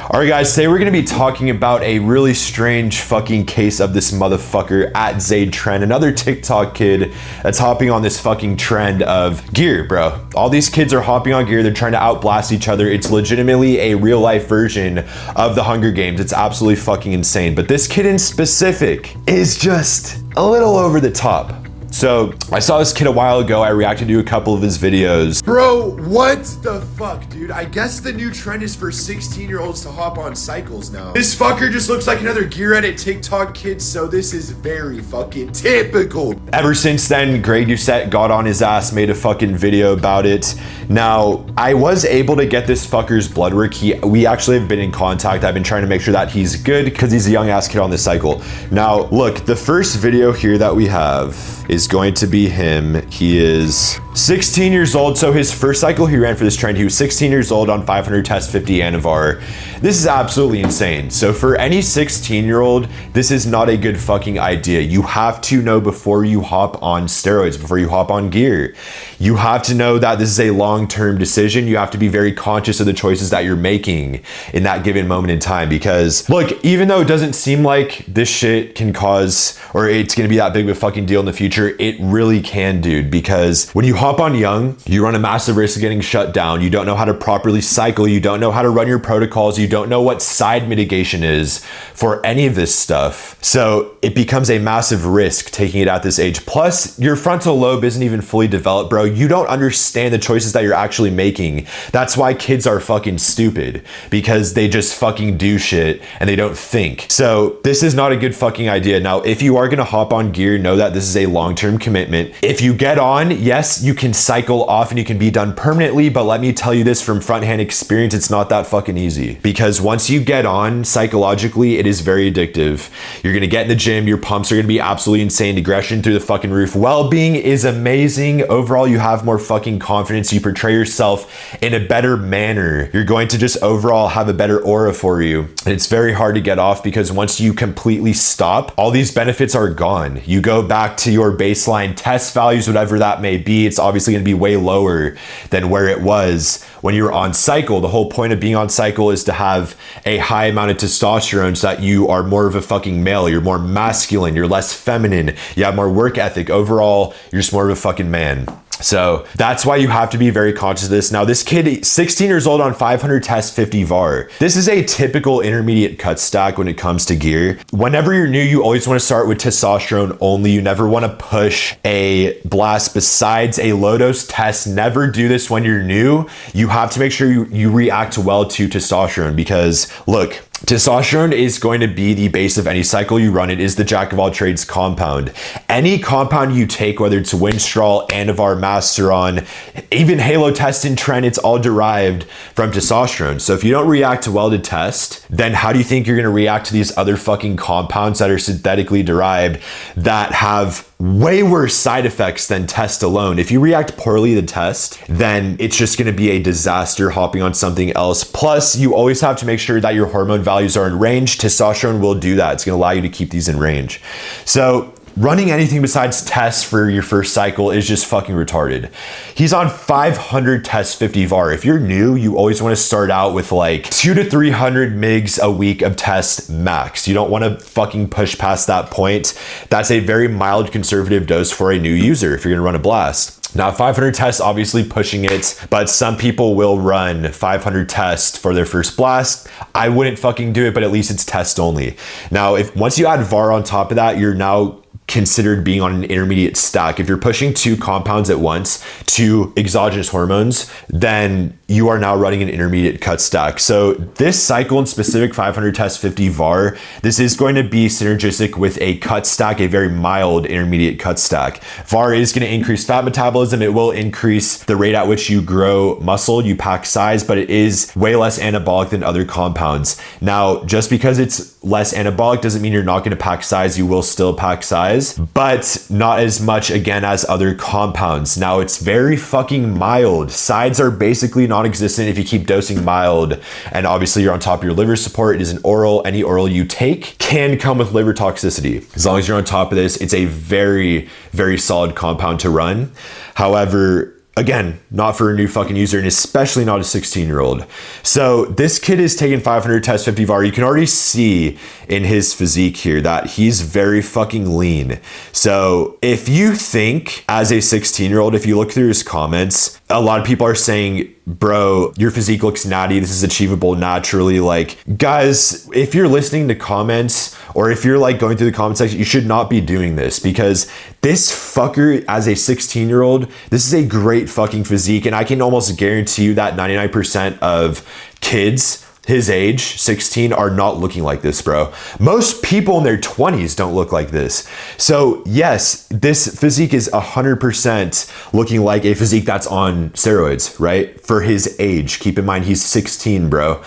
All right, guys, today we're going to be talking about a really strange fucking case of this motherfucker at Zade Tren, another TikTok kid that's hopping on this fucking trend of gear, bro. All these kids are hopping on gear. They're trying to outblast each other. It's legitimately a real life version of the Hunger Games. It's absolutely fucking insane. But this kid in specific is just a little over the top. So I saw this kid a while ago. I reacted to a couple of his videos. Bro, what the fuck, dude? I guess the new trend is for 16-year-olds to hop on cycles now. This fucker just looks like another gear edit TikTok kid, so this is very fucking typical. Ever since then, Greg Doucette got on his ass, made a fucking video about it. Now, I was able to get this fucker's blood work. We actually have been in contact. I've been trying to make sure that he's good because he's a young ass kid on this cycle. Now, look, the first video here that we have is going to be him. He is 16 years old. So his first cycle he ran for this trend, he was 16 years old on 500 test 50 Anavar. This is absolutely insane. So for any 16-year-old, this is not a good fucking idea. You have to know before you hop on steroids, before you hop on gear. You have to know that this is a long-term decision. You have to be very conscious of the choices that you're making in that given moment in time. Because look, even though it doesn't seem like this shit can cause, or it's gonna be that big of a fucking deal in the future, it really can, dude. Because when you hop on young, you run a massive risk of getting shut down. You don't know how to properly cycle. You don't know how to run your protocols. You don't know what side mitigation is for any of this stuff. So it becomes a massive risk taking it at this age. Plus, your frontal lobe isn't even fully developed, bro. You don't understand the choices that you're actually making. That's why kids are fucking stupid, because they just fucking do shit and they don't think. So this is not a good fucking idea. Now, if you are gonna hop on gear, know that this is a long-term commitment. If you get on, yes, you can cycle off and you can be done permanently, but let me tell you this from front-hand experience, it's not that fucking easy. Because once you get on, psychologically, it is very addictive. You're gonna get in the gym, your pumps are gonna be absolutely insane, aggression through the fucking roof. Well-being is amazing. Overall, you have more fucking confidence. You portray yourself in a better manner. You're going to just overall have a better aura for you. And it's very hard to get off because once you completely stop, all these benefits are gone. You go back to your baseline test values, whatever that may be. It's obviously gonna be way lower than where it was when you were on cycle. The whole point of being on cycle is to have a high amount of testosterone so that you are more of a fucking male. You're more masculine, you're less feminine, you have more work ethic. Overall, you're just more of a fucking man. So that's why you have to be very conscious of this. Now, this kid, 16 years old on 500 test 50 VAR. This is a typical intermediate cut stack when it comes to gear. Whenever you're new, you always want to start with testosterone only. You never want to push a blast besides a low dose test. Never do this when you're new. You have to make sure you react well to testosterone because look, testosterone is going to be the base of any cycle you run. It is the jack of all trades compound. Any compound you take, whether it's Winstrol, Anavar, Masteron, even Halotestin, Tren, it's all derived from testosterone. So if you don't react well to test, then how do you think you're going to react to these other fucking compounds that are synthetically derived that have way worse side effects than test alone? If you react poorly to test, then it's just going to be a disaster hopping on something else. Plus, you always have to make sure that your hormone values are in range. Testosterone will do that. It's going to allow you to keep these in range. So running anything besides tests for your first cycle is just fucking retarded. He's on 500 test 50 VAR. If you're new, you always want to start out with like 200 to 300 mgs a week of test max. You don't want to fucking push past that point. That's a very mild conservative dose for a new user if you're going to run a blast. Now, 500 tests, obviously pushing it, but some people will run 500 tests for their first blast. I wouldn't fucking do it, but at least it's test only. Now, if once you add VAR on top of that, you're now considered being on an intermediate stack. If you're pushing two compounds at once, two exogenous hormones, then you are now running an intermediate cut stack. So this cycle in specific 500 test 50 VAR, this is going to be synergistic with a cut stack, a very mild intermediate cut stack. VAR is going to increase fat metabolism. It will increase the rate at which you grow muscle, you pack size, but it is way less anabolic than other compounds. Now, just because it's less anabolic doesn't mean you're not going to pack size. You will still pack size, but not as much again as other compounds. Now, it's very fucking mild. Sides are basically non-existent if you keep dosing mild, and obviously you're on top of your liver support. It is an oral. Any oral you take can come with liver toxicity. As long as you're on top of this, it's a very, very solid compound to run. However, Again, not for a new fucking user, and especially not a 16-year-old. So this kid is taking 500 test 50 VAR. You can already see in his physique here that he's very fucking lean. So if you think as a 16-year-old, if you look through his comments, a lot of people are saying, bro, your physique looks natty. This is achievable naturally. Like, guys, if you're listening to comments or if you're like going through the comment section, you should not be doing this, because this fucker as a 16-year-old, this is a great fucking physique. And I can almost guarantee you that 99% of kids his age, 16, are not looking like this, bro. Most people in their 20s don't look like this. So yes, this physique is 100% looking like a physique that's on steroids, right? For his age. Keep in mind, he's 16, bro.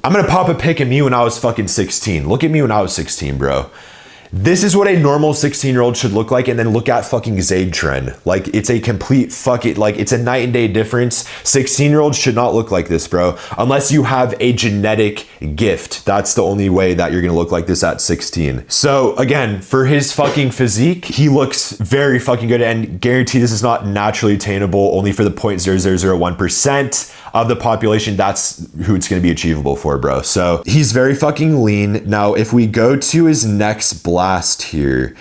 I'm gonna pop a pic of me when I was fucking 16. Look at me when I was 16, bro. This is what a normal 16-year-old should look like, and then look at fucking Zade Tren. Like, it's a complete like, it's a night and day difference. 16-year-olds should not look like this, bro. Unless you have a genetic gift. That's the only way that you're gonna look like this at 16. So again, for his fucking physique, he looks very fucking good, and guarantee this is not naturally attainable only for the 0.0001% of the population. That's who it's gonna be achievable for, bro. So he's very fucking lean. Now, if we go to his next blast here,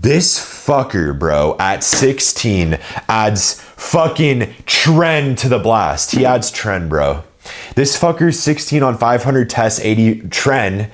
this fucker, bro, at 16 adds fucking Tren to the blast. He adds Tren, bro. This fucker's 16 on 500 tests, 80 Tren,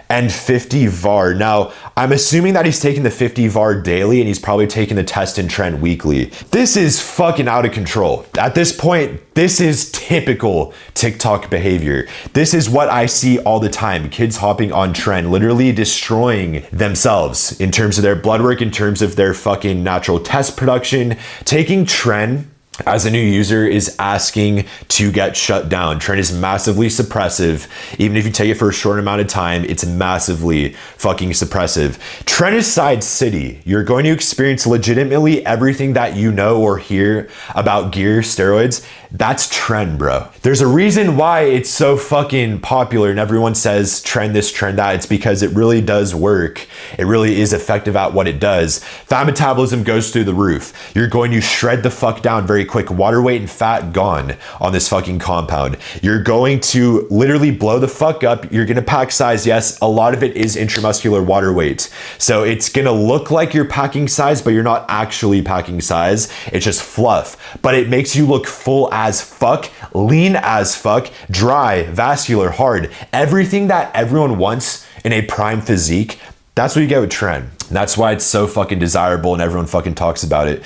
and 50 VAR. Now, I'm assuming that he's taking the 50 VAR daily, and he's probably taking the test and Tren weekly. This is fucking out of control. At this point, this is typical TikTok behavior. This is what I see all the time. Kids hopping on Tren, literally destroying themselves in terms of their blood work, in terms of their fucking natural test production. Taking Tren as a new user is asking to get shut down. Tren is massively suppressive. Even if you take it for a short amount of time, it's massively fucking suppressive. Tren is Side City. You're going to experience legitimately everything that you know or hear about gear, steroids. That's Tren, bro. There's a reason why it's so fucking popular and everyone says Tren this, Tren that. It's because it really does work. It really is effective at what it does. Fat metabolism goes through the roof. You're going to shred the fuck down very quick. Water weight and fat gone on this fucking compound. You're going to literally blow the fuck up. You're gonna pack size. Yes, a lot of it is intramuscular water weight. So it's gonna look like you're packing size, but you're not actually packing size. It's just fluff. But it makes you look full as fuck, lean as fuck, dry, vascular, hard. Everything that everyone wants in a prime physique, that's what you get with Tren. That's why it's so fucking desirable and everyone fucking talks about it.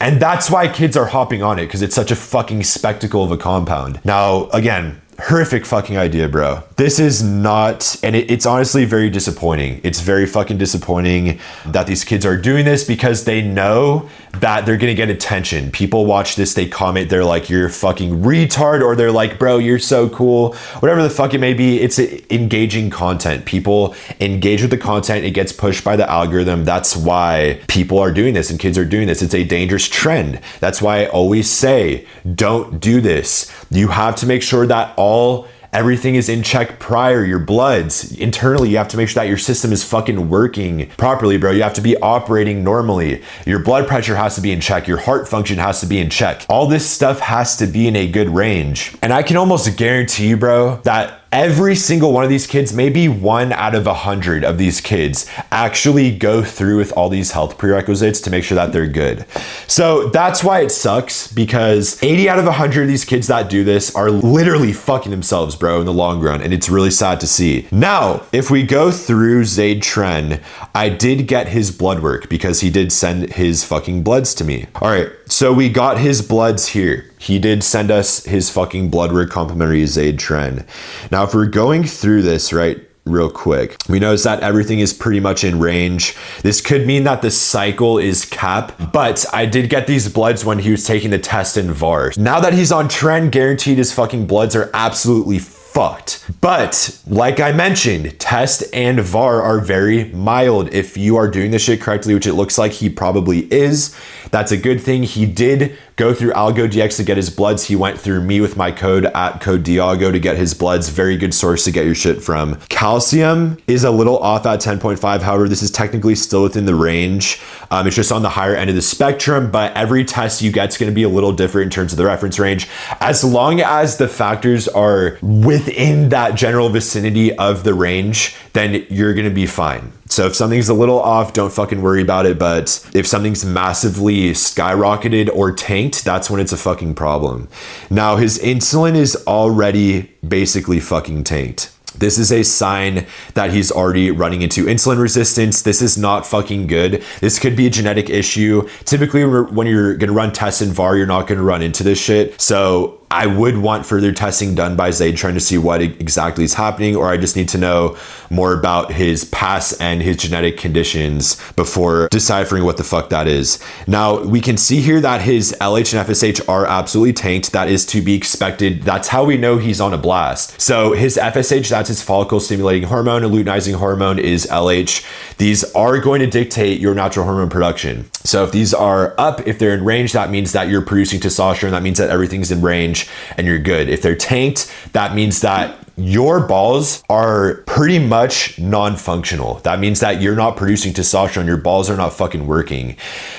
And that's why kids are hopping on it, because it's such a fucking spectacle of a compound. Now, again, horrific fucking idea, bro. This is not, and it's honestly very disappointing. It's very fucking disappointing that these kids are doing this, because they know that they're gonna get attention. People watch this, they comment, they're like, you're a fucking retard, or they're like, bro, you're so cool. Whatever the fuck it may be, it's engaging content. People engage with the content, it gets pushed by the algorithm. That's why people are doing this and kids are doing this. It's a dangerous trend. That's why I always say, don't do this. You have to make sure that everything is in check prior. Your bloods internally, you have to make sure that your system is fucking working properly, bro. You have to be operating normally. Your blood pressure has to be in check. Your heart function has to be in check. All this stuff has to be in a good range. And I can almost guarantee you, bro, that every single one of these kids, maybe 1 out of 100 of these kids, actually go through with all these health prerequisites to make sure that they're good. So that's why it sucks, because 80 out of 100 of these kids that do this are literally fucking themselves, bro, in the long run. And it's really sad to see. Now, if we go through Zade Tren, I did get his blood work because he did send his fucking bloods to me. All right, so we got his bloods here. He did send us his fucking blood work complimentary Zade Tren. Now, if we're going through this, right, real quick, we notice that everything is pretty much in range. This could mean that the cycle is cap, but I did get these bloods when he was taking the test in VAR. Now that he's on Tren, guaranteed his fucking bloods are absolutely fucked. But like I mentioned, test and VAR are very mild. If you are doing this shit correctly, which it looks like he probably is, that's a good thing. He did go through AlgoDX to get his bloods. He went through me with my code at code Diago to get his bloods. Very good source to get your shit from. Calcium is a little off at 10.5. However, this is technically still within the range. It's just on the higher end of the spectrum, but every test you get is going to be a little different in terms of the reference range. As long as the factors are within that general vicinity of the range, then you're going to be fine. So if something's a little off, don't fucking worry about it. But if something's massively skyrocketed or tanked, that's when it's a fucking problem. Now, his insulin is already basically fucking tanked. This is a sign that he's already running into insulin resistance. This is not fucking good. This could be a genetic issue. Typically, when you're gonna run tests in VAR, you're not gonna run into this shit. So I would want further testing done by Zade, trying to see what exactly is happening, or I just need to know more about his past and his genetic conditions before deciphering what the fuck that is. Now, we can see here that his LH and FSH are absolutely tanked. That is to be expected. That's how we know he's on a blast. So his FSH, that's his follicle stimulating hormone, and luteinizing hormone is LH. These are going to dictate your natural hormone production. So if these are up, if they're in range, that means that you're producing testosterone. That means that everything's in range and you're good. If they're tanked, that means that your balls are pretty much non-functional. That means that you're not producing testosterone. Your balls are not fucking working.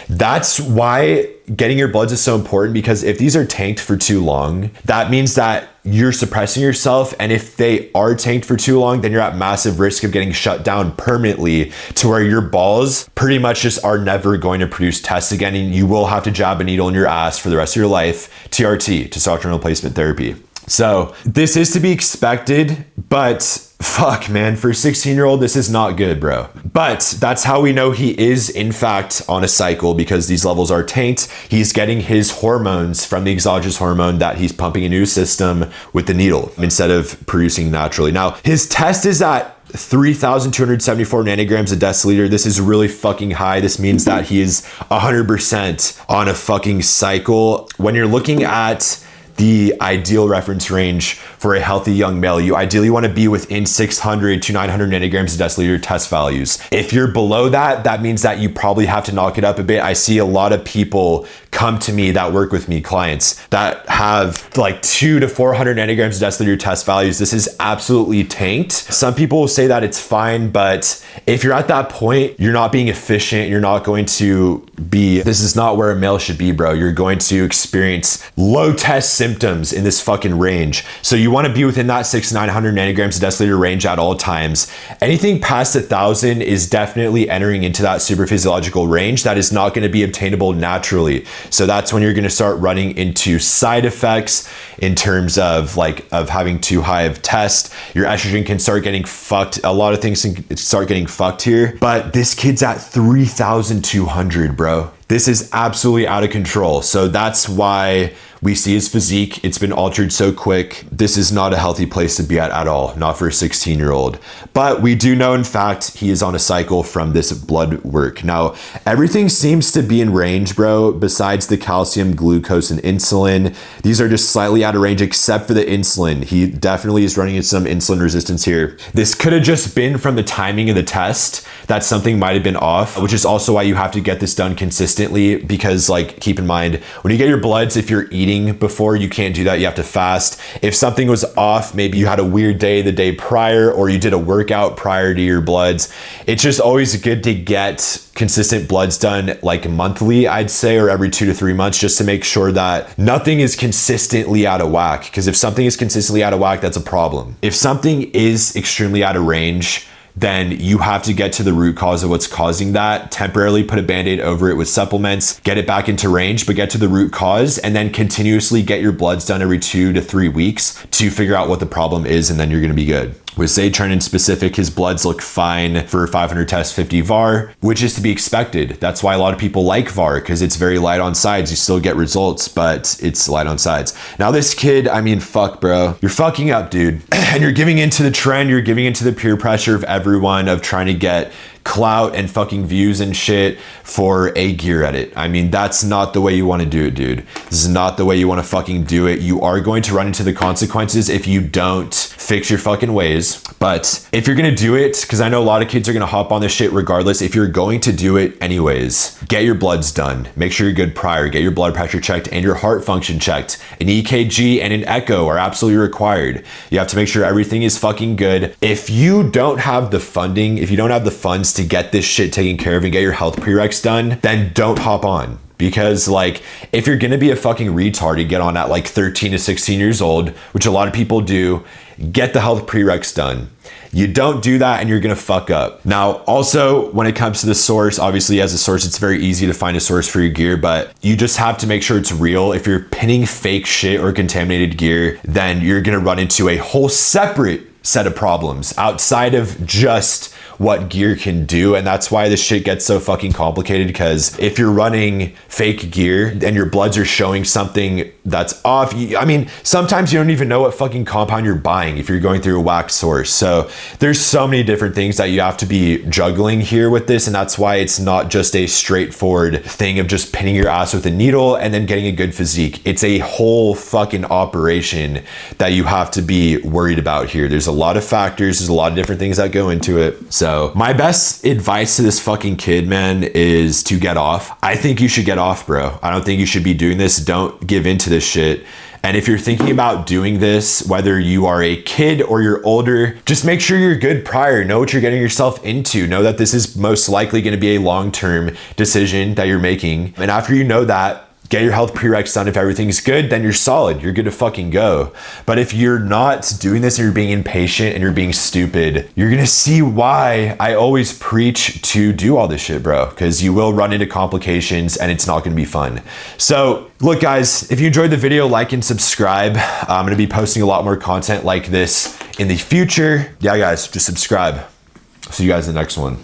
That's why getting your bloods is so important, because if these are tanked for too long, that means that you're suppressing yourself. And if they are tanked for too long, then you're at massive risk of getting shut down permanently to where your balls pretty much just are never going to produce tests again. And you will have to jab a needle in your ass for the rest of your life. TRT, testosterone replacement therapy. So this is to be expected, but fuck, man, for a 16-year-old, this is not good, bro. But that's how we know he is, in fact, on a cycle, because these levels are tanked. He's getting his hormones from the exogenous hormone that he's pumping into his system with the needle instead of producing naturally. Now, his test is at 3,274 nanograms a deciliter. This is really fucking high. This means that he is 100% on a fucking cycle. When you're looking at the ideal reference range for a healthy young male, you ideally want to be within 600 to 900 nanograms a deciliter test values. If you're below that, that means that you probably have to knock it up a bit. I see a lot of people come to me that work with me, clients that have like 200 to 400 nanograms a deciliter test values. This is absolutely tanked. Some people will say that it's fine, but if you're at that point, you're not being efficient. You're not going to be, this is not where a male should be, bro. You're going to experience low test symptoms in this fucking range. So you want to be within that 600 to 900 nanograms a deciliter range at all times. Anything past 1,000 is definitely entering into that super physiological range that is not going to be obtainable naturally. So that's when you're going to start running into side effects in terms of having too high of test. Your estrogen can start getting fucked. A lot of things can start getting fucked here, but this kid's at 3,200, bro. This is absolutely out of control. So that's why we see his physique. It's been altered so quick. This is not a healthy place to be at all, not for a 16-year-old. But we do know, in fact, he is on a cycle from this blood work. Now, everything seems to be in range, bro, besides the calcium, glucose, and insulin. These are just slightly out of range, except for the insulin. He definitely is running into some insulin resistance here. This could have just been from the timing of the test, that something might have been off, which is also why you have to get this done consistently, because keep in mind, when you get your bloods, if you're eating before, you can't do that. You have to fast. If something was off, maybe you had a weird day the day prior, or you did a workout prior to your bloods. It's just always good to get consistent bloods done monthly, I'd say, or every 2 to 3 months, just to make sure that nothing is consistently out of whack. Because if something is consistently out of whack, that's a problem. If something is extremely out of range, then you have to get to the root cause of what's causing that, temporarily put a band-aid over it with supplements, get it back into range, but get to the root cause, and then continuously get your bloods done every 2 to 3 weeks to figure out what the problem is, and then you're gonna be good. With Zade Tren in specific, his bloods look fine for 500 test 50 VAR, which is to be expected. That's why a lot of people like VAR, because it's very light on sides. You still get results, but it's light on sides. Now this kid, I mean, fuck, bro. You're fucking up, dude. And you're giving into the trend. You're giving into the peer pressure of everyone of trying to get clout and fucking views and shit for a gear edit. I mean, that's not the way you want to do it, dude. This is not the way you want to fucking do it. You are going to run into the consequences if you don't fix your fucking ways. But if you're gonna do it, because I know a lot of kids are gonna hop on this shit regardless, if you're going to do it anyways, get your bloods done. Make sure you're good prior. Get your blood pressure checked and your heart function checked. An EKG and an echo are absolutely required. You have to make sure everything is fucking good. If you don't have the funding, if you don't have the funds to get this shit taken care of and get your health prereqs done, then don't hop on. Because like, if you're gonna be a fucking retard and get on at like 13 to 16 years old, which a lot of people do, get the health prereqs done. You don't do that and you're gonna fuck up. Now, also, when it comes to the source, obviously as a source, it's very easy to find a source for your gear, but you just have to make sure it's real. If you're pinning fake shit or contaminated gear, then you're gonna run into a whole separate set of problems outside of just what gear can do. And that's why this shit gets so fucking complicated, because if you're running fake gear and your bloods are showing something that's off, I mean, sometimes you don't even know what fucking compound you're buying if you're going through a whack source. So there's so many different things that you have to be juggling here with this. And that's why it's not just a straightforward thing of just pinning your ass with a needle and then getting a good physique. It's a whole fucking operation that you have to be worried about here. There's a lot of factors. There's a lot of different things that go into it. So my best advice to this fucking kid, man, is to get off. I think you should get off, bro. I don't think you should be doing this. Don't give into this shit. And if you're thinking about doing this, whether you are a kid or you're older, just make sure you're good prior. Know what you're getting yourself into. Know that this is most likely going to be a long-term decision that you're making. And after you know that, get your health prereqs done. If everything's good, then you're solid. You're good to fucking go. But if you're not doing this and you're being impatient and you're being stupid, you're gonna see why I always preach to do all this shit, bro, because you will run into complications and it's not gonna be fun. So look, guys, if you enjoyed the video, like and subscribe. I'm gonna be posting a lot more content like this in the future. Yeah, guys, just subscribe. See you guys in the next one.